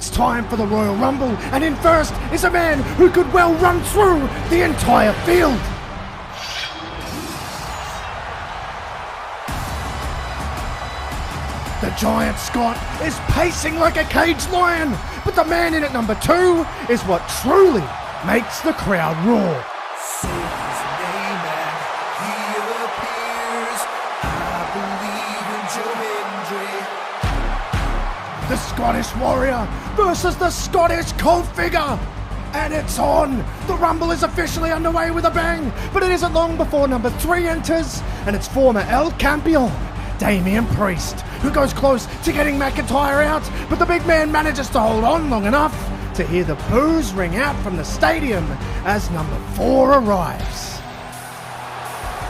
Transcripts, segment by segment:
It's time for the Royal Rumble, and in first is a man who could well run through the entire field. The giant Scott is pacing like a caged lion, but the man in at number 2 is what truly makes the crowd roar. Say his name and he appears. I believe in Joe Hendry. The Scottish Warrior versus the Scottish Cult Figure. And it's on! The Rumble is officially underway with a bang, but it isn't long before number 3 enters, and it's former El Campeon, Damian Priest, who goes close to getting McIntyre out, but the big man manages to hold on long enough to hear the boos ring out from the stadium as number 4 arrives.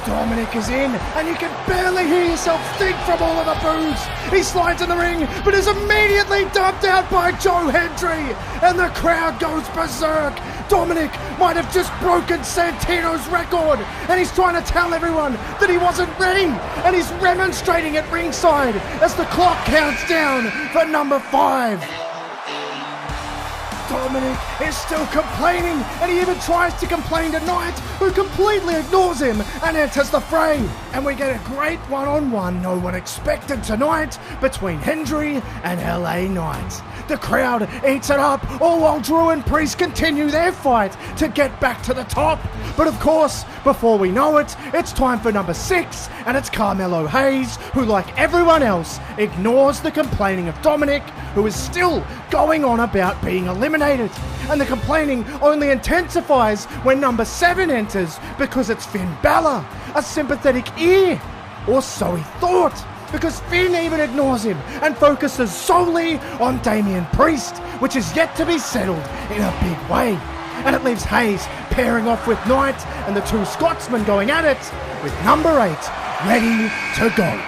Dominic is in, and you can barely hear yourself think from all of the boos. He slides in the ring, but is immediately dumped out by Joe Hendry, and the crowd goes berserk. Dominic might have just broken Santino's record, and he's trying to tell everyone that he wasn't ready, and he's remonstrating at ringside as the clock counts down for number 5. Dominic is still complaining, and he even tries to complain to Knight, who completely ignores him and enters the fray. And we get a great one-on-one no one expected tonight between Hendry and LA Knight. The crowd eats it up, all while Drew and Priest continue their fight to get back to the top. But of course, before we know it, it's time for number 6, and it's Carmelo Hayes, who, like everyone else, ignores the complaining of Dominic, who is still going on about being eliminated. And the complaining only intensifies when number 7 enters, because it's Finn Balor, a sympathetic ear. Or so he thought, because Finn even ignores him and focuses solely on Damian Priest, which is yet to be settled in a big way. And it leaves Hayes pairing off with Knight and the 2 Scotsmen going at it, with number 8 ready to go.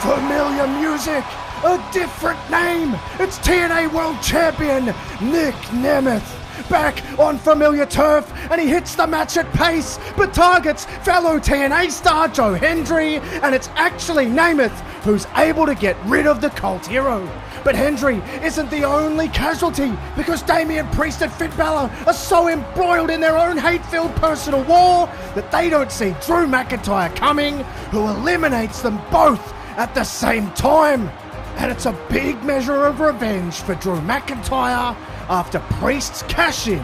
Familiar music, a different name. It's TNA World Champion Nick Nemeth, back on familiar turf, and he hits the match at pace, but targets fellow TNA star Joe Hendry, and it's actually Nemeth who's able to get rid of the cult hero. But Hendry isn't the only casualty, because Damian Priest and Finn Balor are so embroiled in their own hate-filled personal war that they don't see Drew McIntyre coming, who eliminates them both at the same time. And it's a big measure of revenge for Drew McIntyre after Priest's cash-in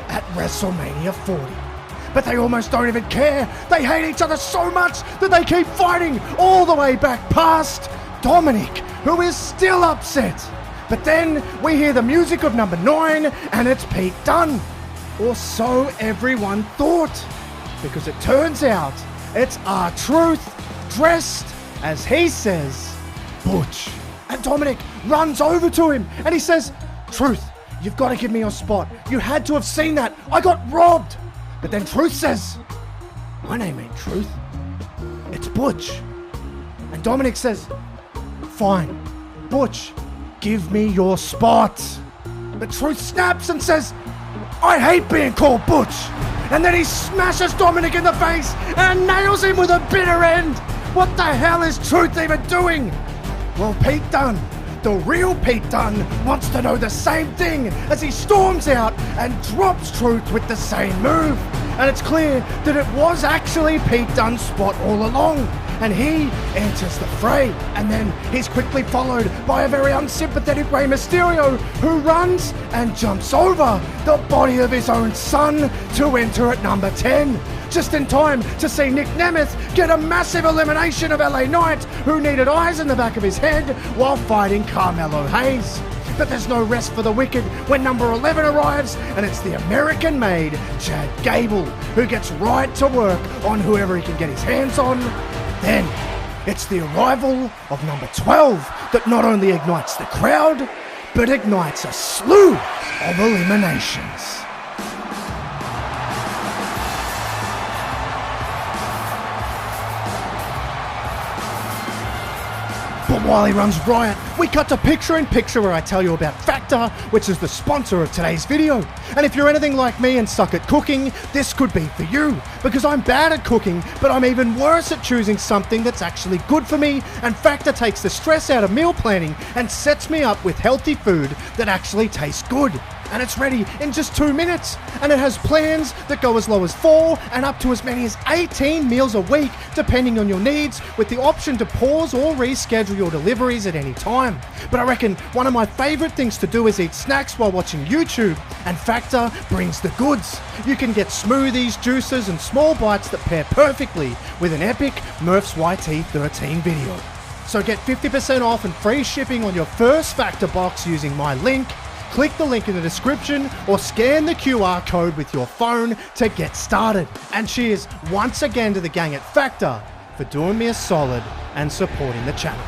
at WrestleMania 40. But they almost don't even care. They hate each other so much that they keep fighting all the way back past Dominic, who is still upset. But then we hear the music of number 9, and it's Pete Dunne. Or so everyone thought, because it turns out it's R-Truth dressed, as he says, Butch. And Dominic runs over to him, and he says, "Truth, you've got to give me your spot. You had to have seen that. I got robbed." But then Truth says, "My name ain't Truth. It's Butch." And Dominic says, "Fine, Butch, give me your spot." But Truth snaps and says, "I hate being called Butch." And then he smashes Dominic in the face and nails him with a bitter end. What the hell is Truth even doing? Well, Pete Dunne, the real Pete Dunne, wants to know the same thing as he storms out and drops Truth with the same move. And it's clear that it was actually Pete Dunne's spot all along, and he enters the fray. And then he's quickly followed by a very unsympathetic Rey Mysterio, who runs and jumps over the body of his own son to enter at number 10. Just in time to see Nick Nemeth get a massive elimination of LA Knight, who needed eyes in the back of his head while fighting Carmelo Hayes. But there's no rest for the wicked when number 11 arrives, and it's the American-made Chad Gable, who gets right to work on whoever he can get his hands on. Then it's the arrival of number 12 that not only ignites the crowd, but ignites a slew of eliminations. But while he runs riot, we cut to picture-in-picture where I tell you about Factor, which is the sponsor of today's video. And if you're anything like me and suck at cooking, this could be for you. Because I'm bad at cooking, but I'm even worse at choosing something that's actually good for me, and Factor takes the stress out of meal planning and sets me up with healthy food that actually tastes good. And it's ready in just 2 minutes. And it has plans that go as low as 4 and up to as many as 18 meals a week, depending on your needs, with the option to pause or reschedule your deliveries at any time. But I reckon one of my favorite things to do is eat snacks while watching YouTube, and Factor brings the goods. You can get smoothies, juices, and small bites that pair perfectly with an epic Murph's YT13 video. So get 50% off and free shipping on your first Factor box using my link. Click the link in the description or scan the QR code with your phone to get started. And cheers once again to the gang at Factor for doing me a solid and supporting the channel.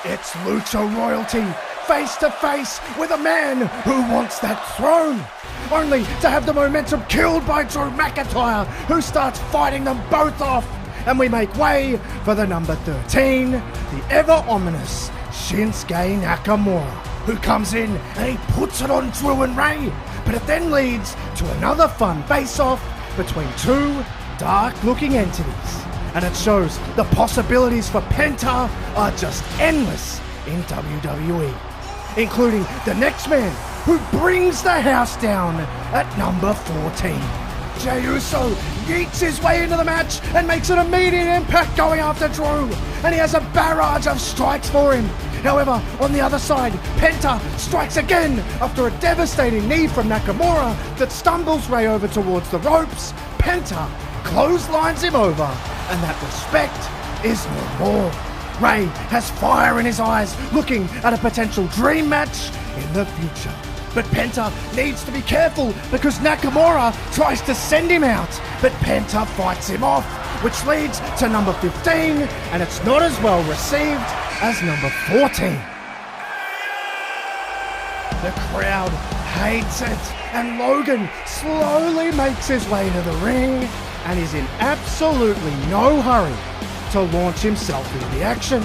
It's Lucha Royalty, face to face with a man who wants that throne. Only to have the momentum killed by Drew McIntyre, who starts fighting them both off. And we make way for the number 13, the ever-ominous Shinsuke Nakamura, who comes in and he puts it on Drew and Ray, but it then leads to another fun face-off between two dark-looking entities. And it shows the possibilities for Penta are just endless in WWE, including the next man who brings the house down at number 14. Jey Uso yeets his way into the match and makes an immediate impact going after Drew, and he has a barrage of strikes for him. However, on the other side, Penta strikes again after a devastating knee from Nakamura that stumbles Ray over towards the ropes. Penta clotheslines him over, and that respect is no more. Ray has fire in his eyes, looking at a potential dream match in the future. But Penta needs to be careful because Nakamura tries to send him out, but Penta fights him off, which leads to number 15, and it's not as well received as number 14. The crowd hates it, and Logan slowly makes his way to the ring and is in absolutely no hurry to launch himself into the action.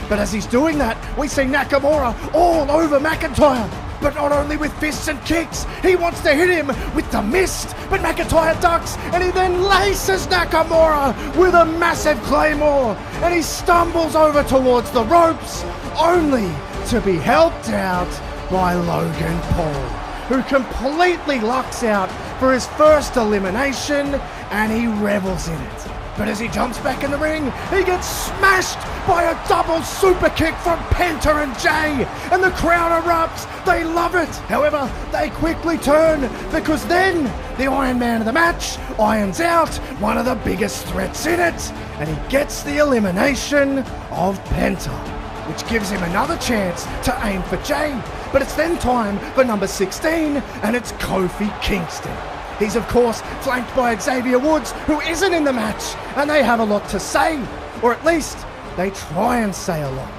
But as he's doing that, we see Nakamura all over McIntyre. But not only with fists and kicks, he wants to hit him with the mist. But McIntyre ducks, and he then laces Nakamura with a massive claymore. And he stumbles over towards the ropes, only to be helped out by Logan Paul, who completely lucks out for his first elimination, and he revels in it. But as he jumps back in the ring, he gets smashed by a double super kick from Penta and Jey, and the crowd erupts. They love it. However, they quickly turn because then the Iron Man of the match irons out one of the biggest threats in it, and he gets the elimination of Penta, which gives him another chance to aim for Jey. But it's then time for number 16, and it's Kofi Kingston. He's of course flanked by Xavier Woods, who isn't in the match, and they have a lot to say, or at least they try and say a lot,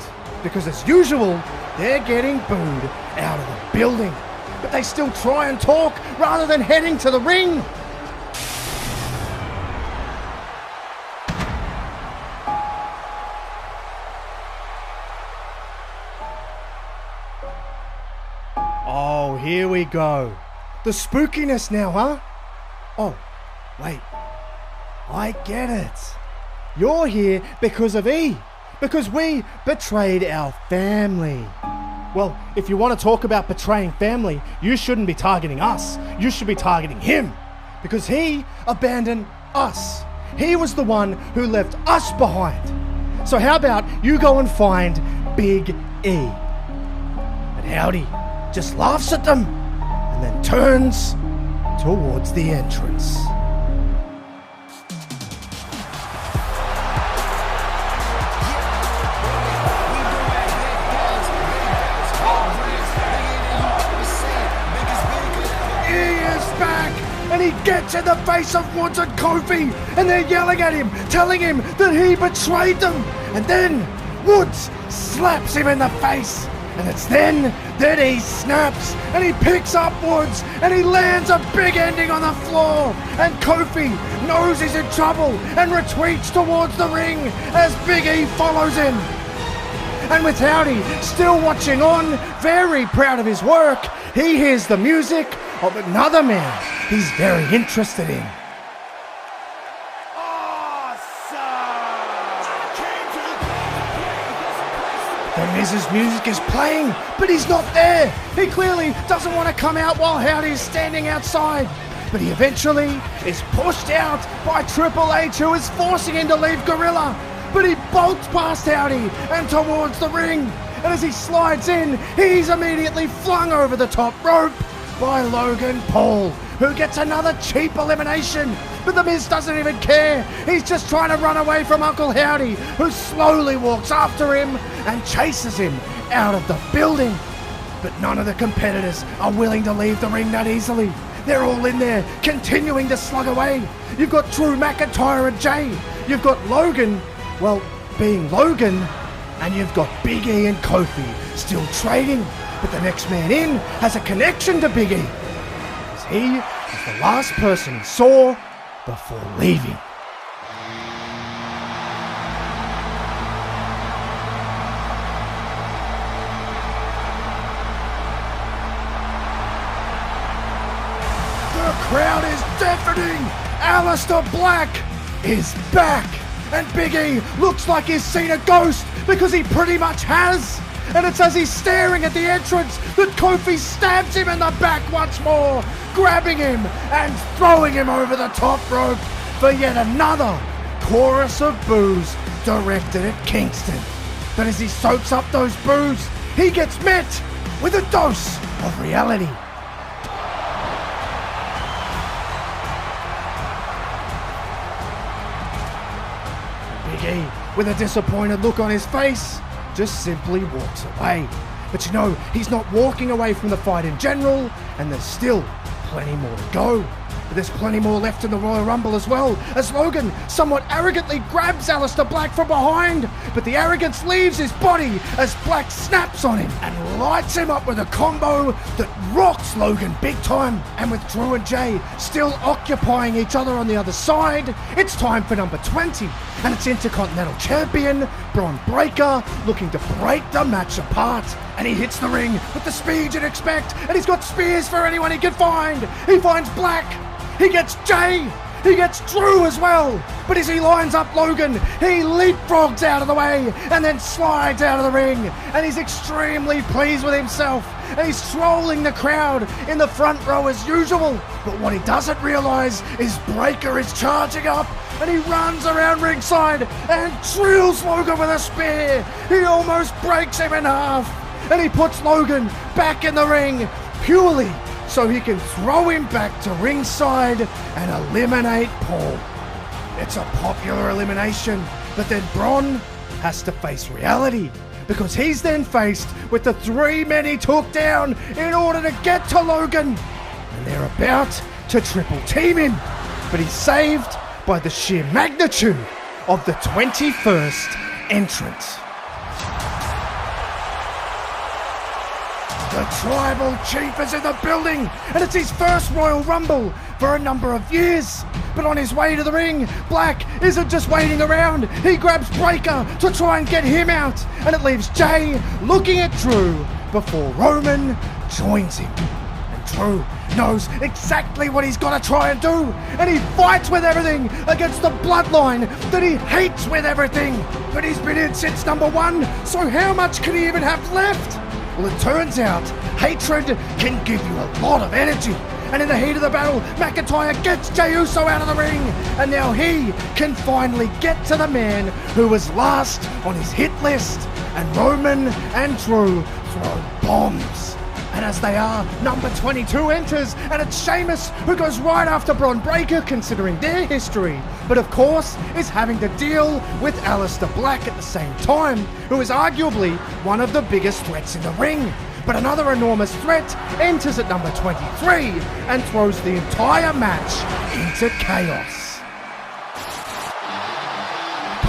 because as usual, they're getting booed out of the building. But they still try and talk rather than heading to the ring. Oh, here we go. The spookiness now, huh? Oh, wait. I get it. You're here because of E. Because we betrayed our family. Well, if you want to talk about betraying family, you shouldn't be targeting us. You should be targeting him. Because he abandoned us. He was the one who left us behind. So how about you go and find Big E? And Howdy just laughs at them and then turns towards the entrance. And he gets in the face of Woods and Kofi, and they're yelling at him, telling him that he betrayed them. And then Woods slaps him in the face, And it's then that he snaps and he picks up Woods and he lands a big ending on the floor. And Kofi knows he's in trouble and retreats towards the ring as Big E follows him. And with Howdy still watching on, very proud of his work, he hears the music of another man he's very interested in. The Miz's music is playing, but he's not there. He clearly doesn't want to come out while Howdy's standing outside. But he eventually is pushed out by Triple H, who is forcing him to leave Gorilla. But he bolts past Howdy and towards the ring. And as he slides in, he's immediately flung over the top rope by Logan Paul, who gets another cheap elimination. But The Miz doesn't even care. He's just trying to run away from Uncle Howdy, who slowly walks after him and chases him out of the building. But none of the competitors are willing to leave the ring that easily. They're all in there, continuing to slug away. You've got Drew McIntyre and Jay. You've got Logan, well, being Logan. And you've got Big E and Kofi still trading. But the next man in has a connection to Big E, as he is the last person he saw before leaving. The crowd is deafening. Aleister Black is back. And Big E looks like he's seen a ghost, because he pretty much has. And it's as he's staring at the entrance that Kofi stabs him in the back once more, grabbing him and throwing him over the top rope for yet another chorus of boos directed at Kingston. But as he soaks up those boos, he gets met with a dose of reality. Big E, with a disappointed look on his face, just simply walks away. But you know, he's not walking away from the fight in general, and there's still plenty more to go. But there's plenty more left in the Royal Rumble as well, as Logan somewhat arrogantly grabs Aleister Black from behind, but the arrogance leaves his body as Black snaps on him and lights him up with a combo that rocks Logan big time. And with Drew and Jay still occupying each other on the other side, it's time for number 20, and it's Intercontinental Champion Bron Breakker looking to break the match apart. And he hits the ring with the speed you'd expect, and he's got spears for anyone he can find. He finds Black, he gets Jay, he gets Drew as well. But as he lines up Logan, he leapfrogs out of the way and then slides out of the ring. And he's extremely pleased with himself. And he's trolling the crowd in the front row as usual. But what he doesn't realise is Breakker is charging up. And he runs around ringside and drills Logan with a spear. He almost breaks him in half. And he puts Logan back in the ring purely so he can throw him back to ringside and eliminate Paul. It's a popular elimination, but then Bron has to face reality, because he's then faced with the 3 men he took down in order to get to Logan. And they're about to triple team him, but he's saved by the sheer magnitude of the 21st entrant. The Tribal Chief is in the building, and it's his first Royal Rumble for a number of years. But on his way to the ring, Black isn't just waiting around. He grabs Breakker to try and get him out, and it leaves Jay looking at Drew before Roman joins him. And Drew knows exactly what he's got to try and do, and he fights with everything against the bloodline that he hates with everything. But he's been in since number 1, so how much can he even have left? Well, it turns out hatred can give you a lot of energy. And in the heat of the battle, McIntyre gets Jey Uso out of the ring. And now he can finally get to the man who was last on his hit list. And Roman and Drew throw bombs. And as they are, number 22 enters, and it's Sheamus who goes right after Bron Breakker, considering their history, but of course is having to deal with Aleister Black at the same time, who is arguably one of the biggest threats in the ring. But another enormous threat enters at number 23 and throws the entire match into chaos.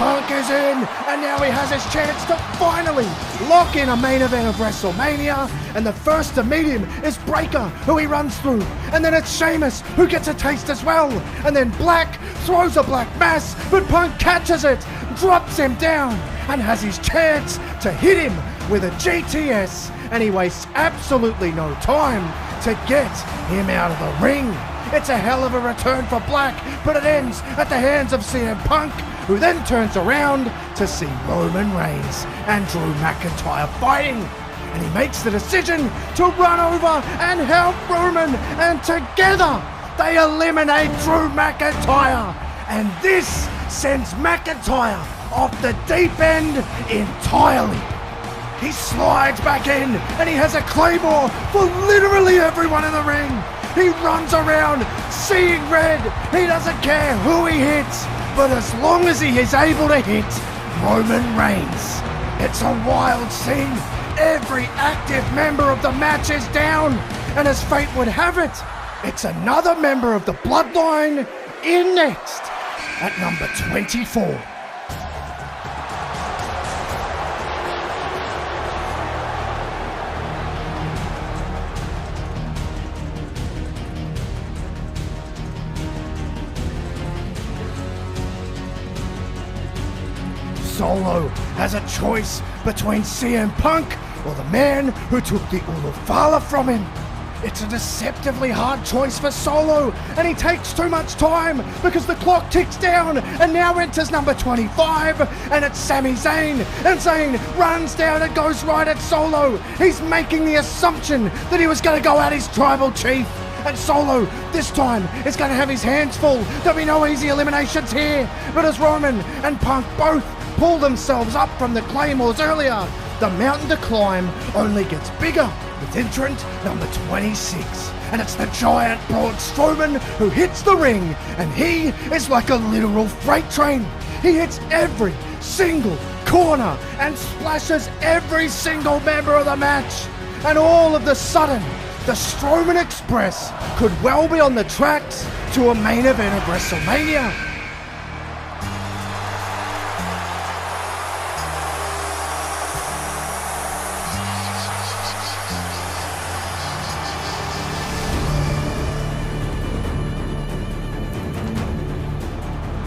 Punk is in, and now he has his chance to finally lock in a main event of WrestleMania. And the first to meet him is Breaker, who he runs through. And then it's Sheamus, who gets a taste as well. And then Black throws a black mass, but Punk catches it, drops him down, and has his chance to hit him with a GTS. And he wastes absolutely no time to get him out of the ring. It's a hell of a return for Black, but it ends at the hands of CM Punk, who then turns around to see Roman Reigns and Drew McIntyre fighting. And he makes the decision to run over and help Roman, and together they eliminate Drew McIntyre. And this sends McIntyre off the deep end entirely. He slides back in, and he has a claymore for literally everyone in the ring. He runs around seeing red. He doesn't care who he hits, but as long as he is able to hit Roman Reigns. It's a wild scene. Every active member of the match is down, and as fate would have it, it's another member of the Bloodline in next at number 24. Solo has a choice between CM Punk or the man who took the Ulufala from him. It's a deceptively hard choice for Solo, and he takes too much time because the clock ticks down, and now enters number 25, and it's Sami Zayn, and Zayn runs down and goes right at Solo. He's making the assumption that he was going to go at his tribal chief. And Solo, this time, is going to have his hands full. There'll be no easy eliminations here. But as Roman and Punk both pull themselves up from the claymores earlier, the mountain to climb only gets bigger with entrant number 26. And it's the giant Braun Strowman who hits the ring, and he is like a literal freight train. He hits every single corner and splashes every single member of the match. And all of the sudden, the Strowman Express could well be on the tracks to a main event of WrestleMania.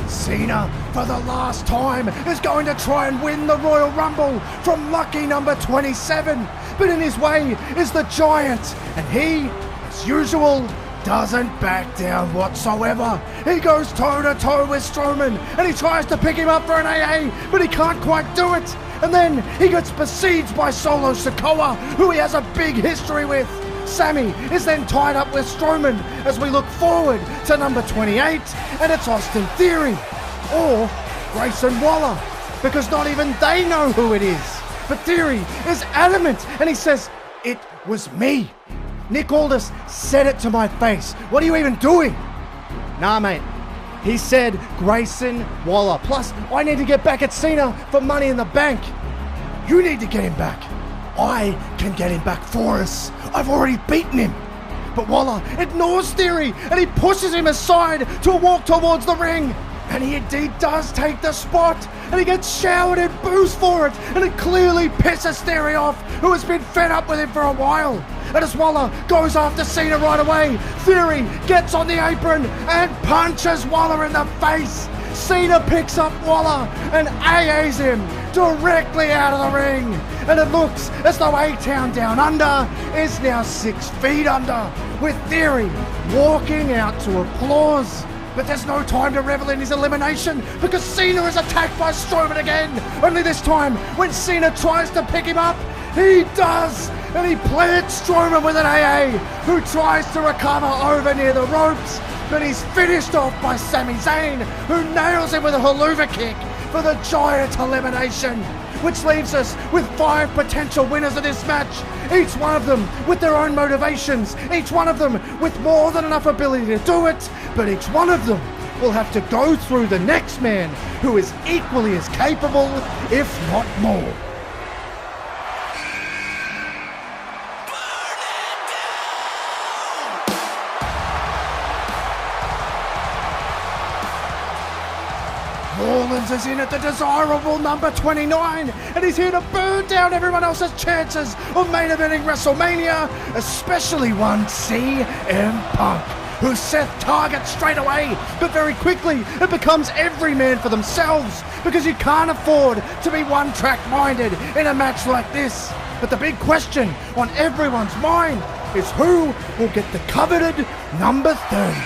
Cena, for the last time, is going to try and win the Royal Rumble from lucky number 27. But in his way is the Giant, and he, as usual, doesn't back down whatsoever. He goes toe-to-toe with Strowman, and he tries to pick him up for an AA, but he can't quite do it. And then he gets besieged by Solo Sikoa, who he has a big history with. Sami is then tied up with Strowman as we look forward to number 28, and it's Austin Theory, or Grayson Waller, because not even they know who it is. But Theory is adamant, and he says, "It was me. Nick Aldis said it to my face. What are you even doing?" "Nah, mate. He said Grayson Waller. Plus, I need to get back at Cena for Money in the Bank." "You need to get him back." "I can get him back for us. I've already beaten him." But Waller ignores Theory, and he pushes him aside to walk towards the ring. And he indeed does take the spot, and he gets showered in booze for it, and it clearly pisses Theory off, who has been fed up with him for a while. And as Waller goes after Cena right away, Theory gets on the apron and punches Waller in the face. Cena picks up Waller and AAs him directly out of the ring. And it looks as though A-Town Down Under is now 6 feet under, with Theory walking out to applause. But there's no time to revel in his elimination, because Cena is attacked by Strowman again. Only this time, when Cena tries to pick him up, he does, and he plants Strowman with an AA, who tries to recover over near the ropes, but he's finished off by Sami Zayn, who nails him with a haluva kick for the Giant elimination. Which leaves us with 5 potential winners of this match, each one of them with their own motivations, each one of them with more than enough ability to do it, but each one of them will have to go through the next man who is equally as capable, if not more. All Rollins is in at the desirable number 29, and he's here to burn down everyone else's chances of main eventing WrestleMania, especially one CM Punk, who Seth targets straight away, but very quickly it becomes every man for themselves, because you can't afford to be one-track minded in a match like this. But the big question on everyone's mind is who will get the coveted number 30.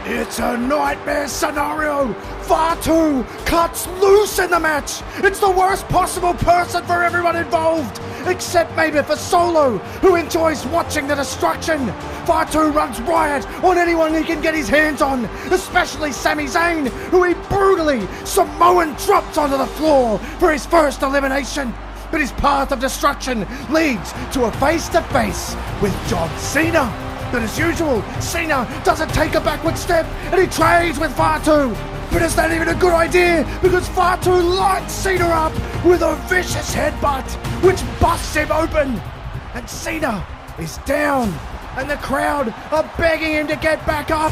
It's a nightmare scenario. Fatu cuts loose in the match. It's the worst possible person for everyone involved, except maybe for Solo, who enjoys watching the destruction. Fatu runs riot on anyone he can get his hands on, especially Sami Zayn, who he brutally Samoan drops onto the floor for his first elimination. But his path of destruction leads to a face-to-face with John Cena. But as usual, Cena doesn't take a backward step and he trades with Fatu. But it's not even a good idea because Fatu lights Cena up with a vicious headbutt which busts him open. And Cena is down and the crowd are begging him to get back up.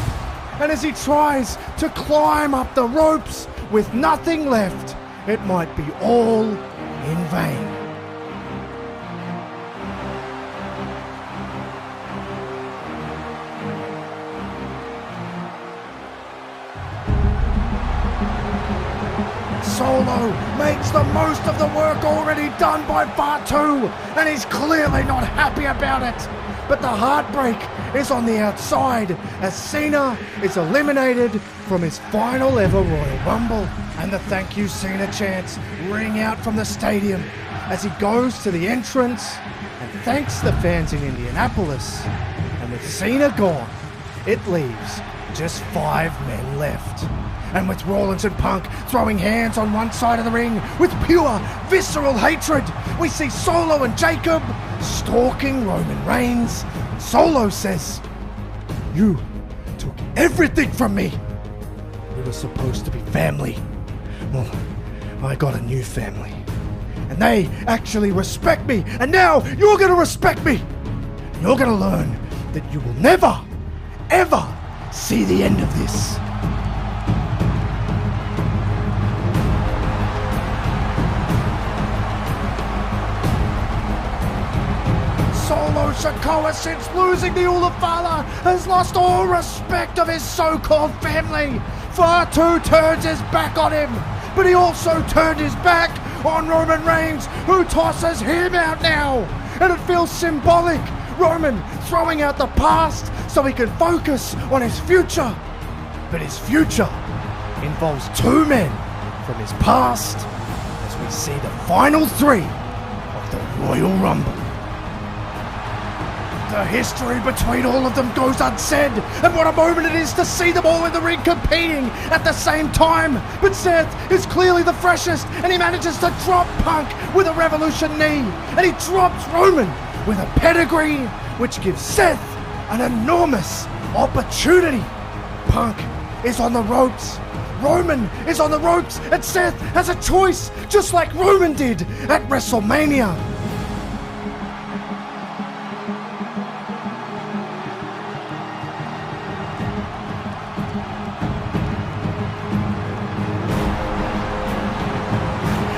And as he tries to climb up the ropes with nothing left, it might be all in vain. Solo makes the most of the work already done by Fatu, and he's clearly not happy about it. But the heartbreak is on the outside as Cena is eliminated from his final ever Royal Rumble. And the thank you Cena chants ring out from the stadium as he goes to the entrance and thanks the fans in Indianapolis. And with Cena gone, it leaves just 5 men left. And with Rollins and Punk throwing hands on one side of the ring with pure, visceral hatred, we see Solo and Jacob stalking Roman Reigns. Solo says, "You took everything from me. We were supposed to be family. Well, I got a new family. And they actually respect me. And now you're going to respect me. You're going to learn that you will never, ever see the end of this." Solo Sikoa, since losing the Ulafala, has lost all respect of his so-called family. Fatu turns his back on him, but he also turned his back on Roman Reigns, who tosses him out now. And it feels symbolic. Roman throwing out the past so he can focus on his future. But his future involves 2 men from his past as we see the final 3 of the Royal Rumble. The history between all of them goes unsaid, and what a moment it is to see them all in the ring competing at the same time. But Seth is clearly the freshest, and he manages to drop Punk with a Revolution knee, and he drops Roman with a pedigree, which gives Seth an enormous opportunity. Punk is on the ropes, Roman is on the ropes, and Seth has a choice, just like Roman did at WrestleMania.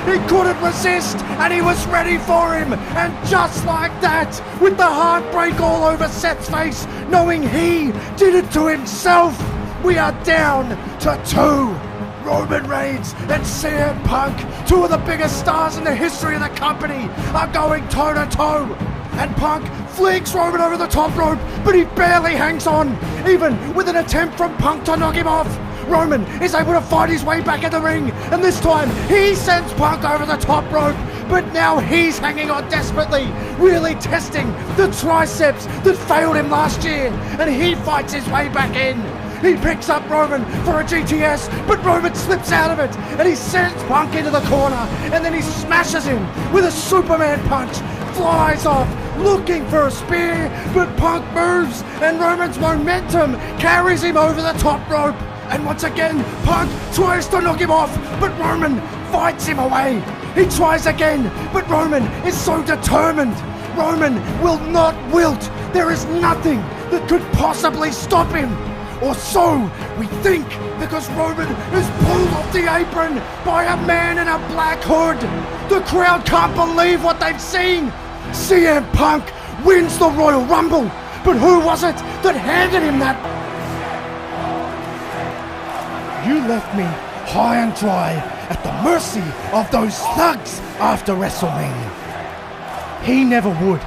He couldn't resist, and he was ready for him. And just like that, with the heartbreak all over Seth's face, knowing he did it to himself, we are down to 2. Roman Reigns and CM Punk, 2 of the biggest stars in the history of the company, are going toe-to-toe. And Punk flings Roman over the top rope, but he barely hangs on, even with an attempt from Punk to knock him off. Roman is able to fight his way back in the ring, and this time he sends Punk over the top rope, but now he's hanging on desperately, really testing the triceps that failed him last year, and he fights his way back in. He picks up Roman for a GTS, but Roman slips out of it, and he sends Punk into the corner, and then he smashes him with a Superman punch, flies off, looking for a spear, but Punk moves, and Roman's momentum carries him over the top rope. And once again, Punk tries to knock him off, but Roman fights him away. He tries again, but Roman is so determined. Roman will not wilt. There is nothing that could possibly stop him. Or so we think, because Roman is pulled off the apron by a man in a black hood. The crowd can't believe what they've seen. CM Punk wins the Royal Rumble, but who was it that handed him that? You left me high and dry at the mercy of those thugs after WrestleMania. He never would